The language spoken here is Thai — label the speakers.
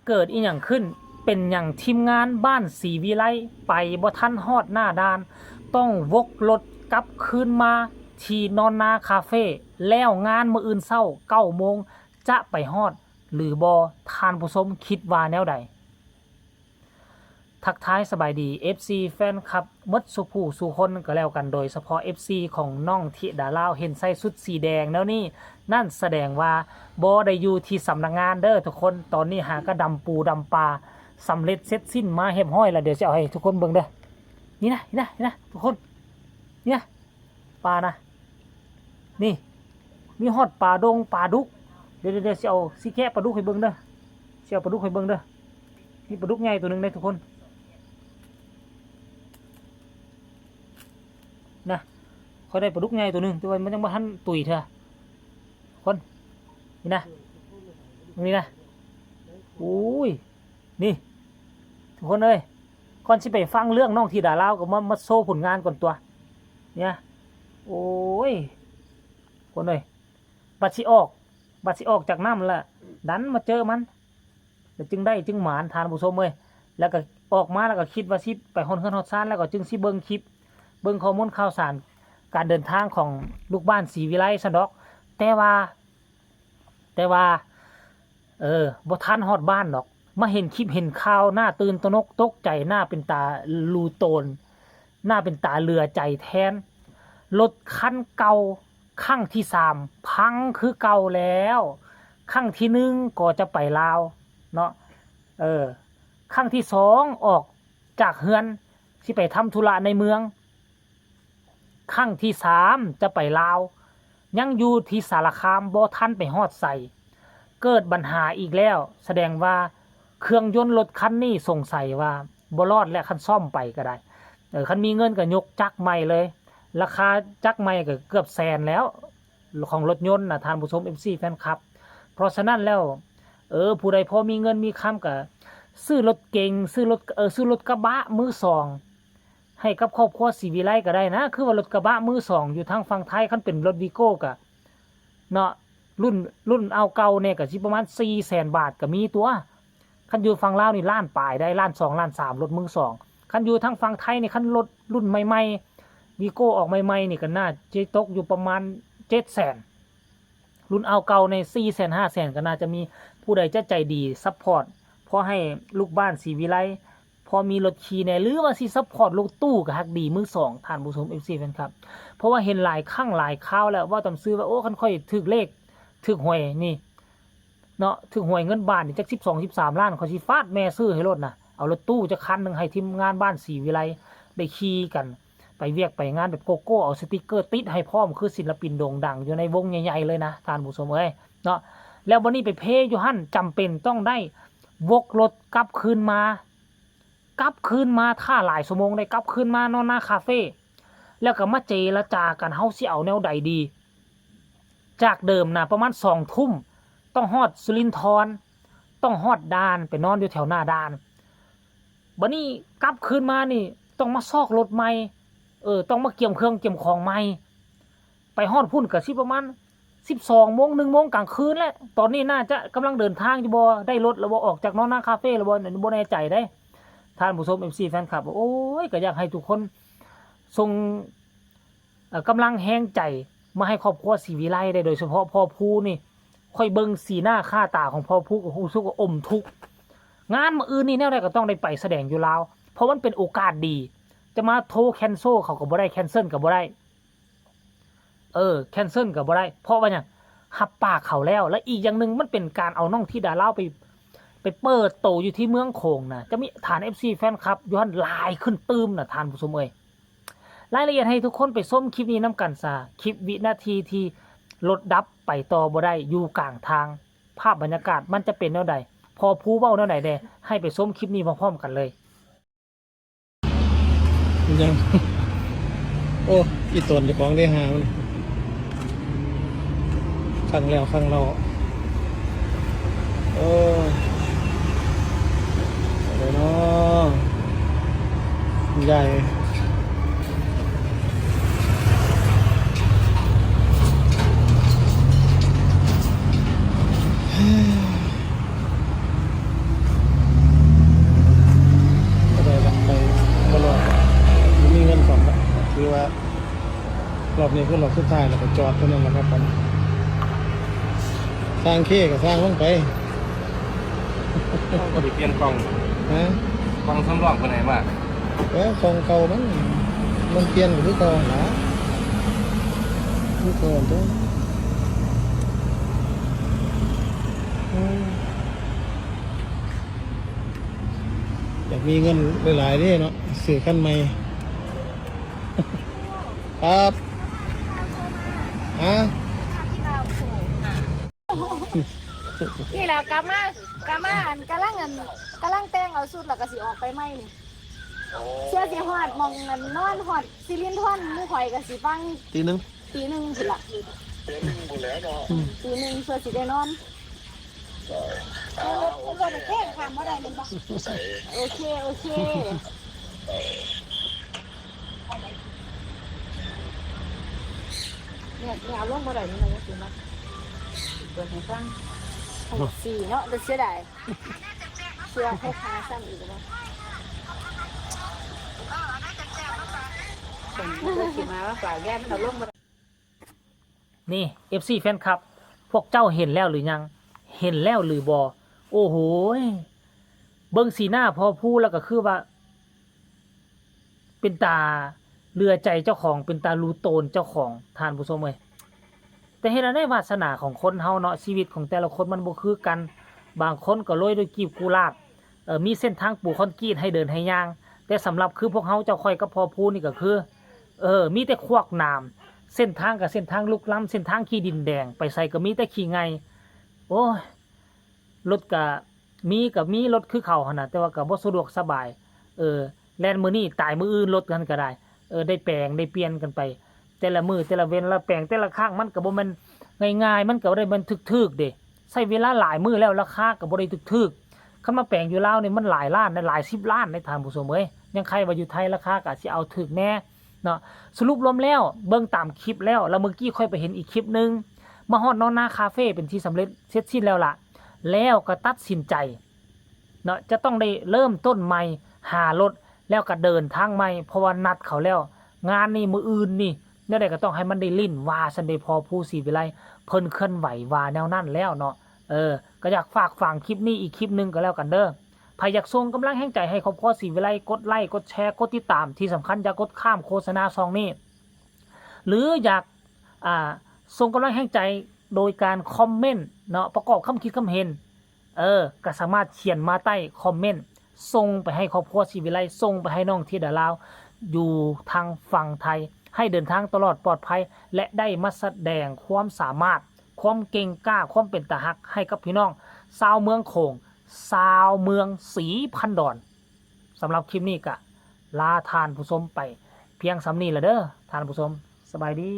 Speaker 1: เกิดอีหยังขึ้นเป็นอย่างทีมงานบ้านศรีวิไลไปบ่ทันฮอดหน้าด่านต้องวกรถกลับคืนมาที่นอนนาคาเฟ่แล้วงานมื้ออื่นเช้า9 โมงจะไปฮอดหรือบ่ท่านผู้ชมคิดว่าแนวใดทักทายสบายดี FC แฟนคลับมดสุผู้สู่คนก็แล้วกันโดยเฉพาะ FC ของน้องธิดาลาวเห็นใส่ชุดสีแดงแล้วนี่นั่นแสดงว่าบ่ได้อยู่ที่สำนักงานเด้อทุกคนตอนนี้หาก็ดำปูดำปลาสำเร็จเสร็จสิ้นมาเรียบร้อยแล้วเดี๋ยวจะเอาให้ทุกคนเบิ่งเด้อนี่นะทุกคนเนี่ยปลานะนี่มีฮอดปลาดงปลาดุกเดี๋ยวจะเอาสิแกะปลาดุกให้เบิ่งเด้อสิเอาปลาดุกให้เบิ่งเด้อนี่ปลาดุกใหญ่ตัวนึงเด้อทุกคนนะเขาได้ปลาดุกใหญ่ตัวนึงแต่ว่ามันยังบ่ทันตุยเถอะคนนี่นะนี่นะโอ้ยนี่ทุกคนเอ้ยก่อนสิไปฟังเรื่องน้องธิดาลาวก็มาโชว์ผลงานก่อนตัวเนี่ยโอ้ยคนเอ้ยบัดสิออกจากน้ำละดันมาเจอมันจึงได้จึงหมานทานผู้ชมเอ้ยแล้วก็ออกมาแล้วก็คิดว่าสิไปฮอดเฮือนฮอดซ่านแล้วก็จึงสิเบิ่งคลิปเบิ่งข้อมูลข่าวสารการเดินทางของลูกบ้านศรีวิไลซันดอกแต่ว่าบ่ทันฮอดบ้านดอกมาเห็นคลิปเห็นข่าวหน้าตื่นตระหนกตกใจหน้าเป็นตาลูโตนหน้าเป็นตาเรือใจแทนรถคันเก่าครั้งที่3พังคือเก่าแล้วครั้งที่1ก็จะไปลาวเนาะครั้งที่2ออกจากเฮือนสิไปทำธุระในเมืองครั้งที่3จะไปลาวยังอยู่ที่สารคามบ่ทันไปฮอดใส่เกิดปัญหาอีกแล้วแสดงว่าเครื่องยนต์รถคันนี้สงสัยว่าบ่รอดและคันซ่อมไปก็ได้คันมีเงินก็ยกจักรใหม่เลยราคาจักรใหม่ก็เกือบแสนแล้วของรถยนต์นะท่านผู้ชม MC แฟนคลับเพราะฉะนั้นแล้วผู้ใดพอมีเงินมีคำก็ซื้อรถเก๋งซื้อรถกระบะมือสองให้กับครอบครัวศรีวิไลก็ได้นะคือว่ารถกระบะมือสองอยู่ทางฝั่งไทยคันเป็นรถวีโก้ก็เนาะรุ่นเอาเก่าเนี่ยก็สิประมาณ 400,000 บาทก็มีตัวคันอยู่ฝั่งลาวนี่ล้านปลายได้ล้าน2ล้าน3รถมือสองคันอยู่ทางฝั่งไทยนี่คันรถรุ่นใหม่ๆวีโก้ออกใหม่ๆนี่ก็น่าจะตกอยู่ประมาณ 700,000รุ่นเอาเก่าใน 400,000 500,000ก็น่าจะมีผู้ใดจะใจดีซัพพอร์ตพอให้ลูกบ้านศรีวิไลพอมีรถขี่แน่หรือว่าสิซัพพอร์ตรถตู้ก็ฮักดีมือสองท่านผู้ชม FC แฟนครับเพราะว่าเห็นหลายครั้งหลายคราวแล้วว่าต้องซื้อว่าโอ้คันค่อยถึกเลขถึกหวยนี่เนาะถึกหวยเงินบาทนี่จัก12-13 ล้านเขาสิฟาดแม่ซื้อให้รถน่ะเอารถตู้จะคันนึงให้ทีมงานบ้านศรีวิไลได้ขี่กันไปเวียกไปงานแบบโกโก้เอาสติกเกอร์ติดให้พร้อมคือศิลปินโด่งดังอยู่ในวงใหญ่ๆเลยนะท่านผู้ชมเอ้ยเนาะแล้ววันนี้ไปเพอยู่หั่นจำเป็นต้องได้วกรถกลับคืนมาท่าหลายชั่วโมงได้กลับคืนมานอนหน้าคาเฟ่แล้วก็มาเจรจากันเฮาสิเอาแนวใดดีจากเดิมนะประมาณ2 ทุ่มต้องฮอดสุรินทรต้องฮอดด่านไปนอนอยู่แถวหน้าด่านบัดนี้กลับคืนมานี่ต้องมาซอกรถใหม่ต้องมาเกี่ยมเครื่องเกี่ยมของใหม่ไปฮอดพุ่นก็สิประมาณ12 โมง1 โมงกลางคืนแล้วตอนนี้น่าจะกำลังเดินทางอยู่บ่ได้รถแล้วบ่ออกจากนอนหน้าคาเฟ่แล้วบ่แน่ใจได้ท่านผู้ชม MC แฟนคลับโอ้ยก็อยากให้ทุกคนส่งกำลังแห้งใจมาให้ครอบครัวศรีวิไลได้โดยเฉพาะพ่อภูนี่ค่อยเบิ่งสีหน้าค่าตาของพ่อภูก็รู้สึกว่าอมทุกข์งานมื้ออื่นนี่แนวใดก็ต้องได้ไปแสดงอยู่ลาวเพราะมันเป็นโอกาสดีจะมาโทรแคนเซิลเขาก็บ่ได้แคนเซิลก็บ่ได้แคนเซิลก็บ่ได้เพราะว่าหยังหับปากเขาแล้วและอีกอย่างนึงมันเป็นการเอาน้องธิดาลาวไปเปิดโตอยู่ที่เมืองโขงนะจะมีฐาน FC แฟนคลับย้อนลายขึ้นตืมนะท่านผู้ชมเอ้ยรายละเอียดให้ทุกคนไปส้มคลิปนี้น้ำกันซะคลิปวินาทีที่รถดับไปต่อบ่ได้อยู่กลางทางภาพบรรยากาศมันจะเป็นแนวใดพอผู้เว้าแนวไหนแน่ให้ไปส้มคลิปนี้พร้อมๆกันเลย
Speaker 2: ยังโอ้อีตนจะของได้หามันข้างเราโอ้อะไรเนาะใหญ่ อบนี้คือรอบสุดท้ายแล้วก็จอดเท่านั้นแหละครับผมสร้างเคก็สร้างลงไป
Speaker 3: ก็ได้เปลี่ยนกล่อง
Speaker 2: นะ
Speaker 3: กล่องสำรองคนไหนมา
Speaker 2: แล้วของเก่ามันเปลี่ยนหรือเก่าหนาคือเก่าตัวอยากมีเงินหลายๆนี่เนาะซื้อคันใหม่ ครับฮะ
Speaker 4: นี่แหละกลับมาอันกำลังแต่งเอาสุดแล้วก็สิออกไปไหมนี่เชื่อสิฮอดมองเงินนอนฮอดสิรินทอนหมู่ข่อยก็สิฟัง
Speaker 2: ตีหนึง
Speaker 4: ตีหนึ่งพุ่นล่ะตีหนึ่งเพื่อสิได้นอนรถแค่ขามบ่ได้แม่นบ่โอเคเนี่ยเอาลงบ่ได้นี่นะสิมาเปิดให้ฟังสี่เนาะเสียดายเชื่อให้ค้าซ้ำอีกแล้ว
Speaker 1: นี่ FC แฟนคลับ พวกเจ้าเห็นแล้วหรือยัง เห็นแล้วหรือบ่โอ้โหยเบิ่งสีหน้าพอพูดแล้วก็คือว่า เป็นตาเรือใจเจ้าของเป็นตารูโตนเจ้าของท่านผู้ชมเอ้ยแต่เห็นแล้วในวาสนาของคนเฮาเนาะชีวิตของแต่ละคนมันบ่คือกัน บางคนก็โรยด้วยกีบกุหลาบมีเส้นทางปูคอนกรีตให้เดินให้ย่าง แต่สำหรับคือพวกเฮาเจ้าค่อยกับพอพูนี่ก็คือมีแต่ควักน้ำเส้นทางกับเส้นทางลุกล้ำเส้นทางขี้ดินแดงไปใส่ก็มีแต่ขี้ไงโอ้ยรถก็มีรถคือเขาหั่นน่ะแต่ว่าก็บ่สะดวกสบายแล่นมื้อนี้ตายมื้ออื่นรถกันก็ได้ได้แปลงได้เปลี่ยนกันไป แต่ละมือแต่ละเว้นละแปลงแต่ละข้างมันก็บ่แม่นง่ายๆมันก็บ่ได้มันถึกๆเด้ใช้เวลาหลายมื้อแล้วราคาก็บ่ได้ถึกๆคันมาแปลงอยู่ลาวนี่มันหลายล้านหลาย10ล้านในท่านผู้ชมเอ้ยยังใครว่าอยู่ไทยราคาก็สิเอาถึกแน่เนาะสรุปรวมแล้วเบิ่งตามคลิปแล้วเมื่อกี้ค่อยไปเห็นอีกคลิปนึงมาฮอดนอนนาคาเฟ่เป็นที่สำเร็จเสร็จสิ้นแล้วล่ะแล้วก็ตัดสินใจเนาะจะต้องได้เริ่มต้นใหม่หารถแล้วก็เดินทางใหม่เพราะว่านัดเขาแล้วงานนี่มื้ออื่นนี่แนวใดก็ต้องให้มันได้ลิ้นว่าซั่นได้พอผู้ศรีวิไลเพิ่นเคลื่อนไหวว่าแนวนั้นแล้วเนาะก็อยากฝากฟังคลิปนี้อีกคลิปนึงก็แล้วกันเด้อใครอยากส่งกำลังแห่งใจให้ครอบครัวศรีวิไลกดไลค์กดแชร์กดติดตามที่สำคัญอย่ากดข้ามโฆษณาซองนี้หรืออยากส่งกำลังแห่งใจโดยการคอมเมนต์เนาะประกอบคำคิดคำเห็นก็สามารถเขียนมาใต้คอมเมนต์ส่งไปให้ครอบครัวศรีวิไลส่งไปให้น้องที่ดาลาวอยู่ทางฝั่งไทยให้เดินทางตลอดปลอดภัยและได้มาแสดงความสามารถความเก่งกล้าความเป็นตาฮักให้กับพี่น้องชาวเมืองโขงชาวเมืองศรีพันดอนสำหรับคลิปนี้ก็ลาทานผู้ชมไปเพียงสำนี้ละเด้อทานผู้ชมสบายดี